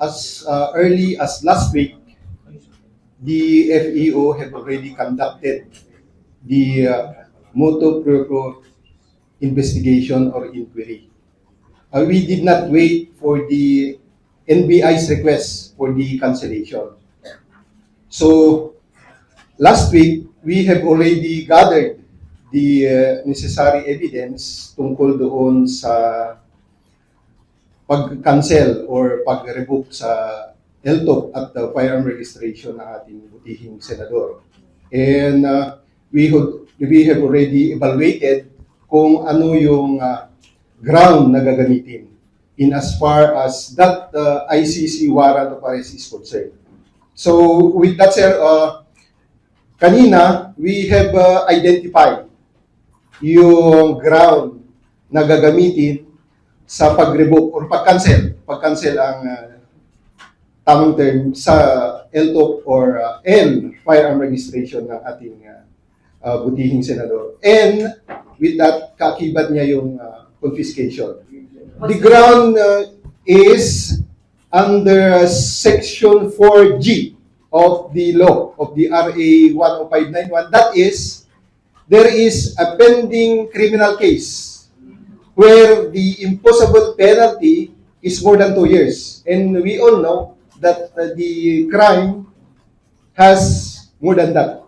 as early as last week, the FEO have already conducted the motu proprio investigation or inquiry. We did not wait for the NBI's request for the cancellation. So last week, we have already gathered the necessary evidence tungkol doon sa pag-cancel or pag-revoke sa LTOP at the firearm registration ng ating butihing senador. And we have already evaluated kung ano yung ground na gagamitin in as far as that ICC warrant of arrest is concerned. So with that, sir, kanina we have identified yung ground na gagamitin sa pag-revoke or pag-cancel ang tamang term sa LTOP or L firearm registration ng ating butihing senador. And with that, kaakibat niya yung confiscation. The ground is under Section 4G of the law of the RA 10591. That is, there is a pending criminal case where the imposable penalty is more than 2 years. And we all know that the crime has more than that,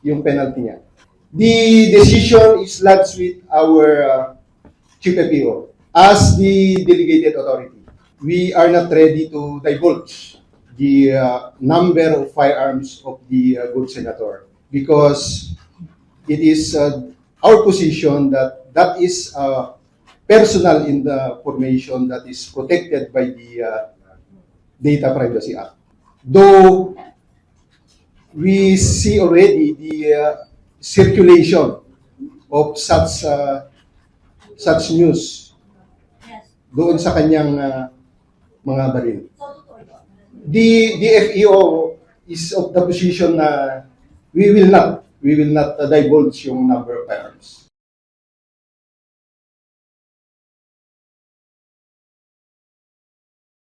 yung penalty niya. The decision is lodged with our Chief FEO as the delegated authority. We are not ready to divulge the number of firearms of the good senator because it is our position that that is personal in the formation that is protected by the Data Privacy Act. Though we see already the circulation of such news doon sa kanyang mga baril. The FEO is of the position na we will not divulge yung number of firearms.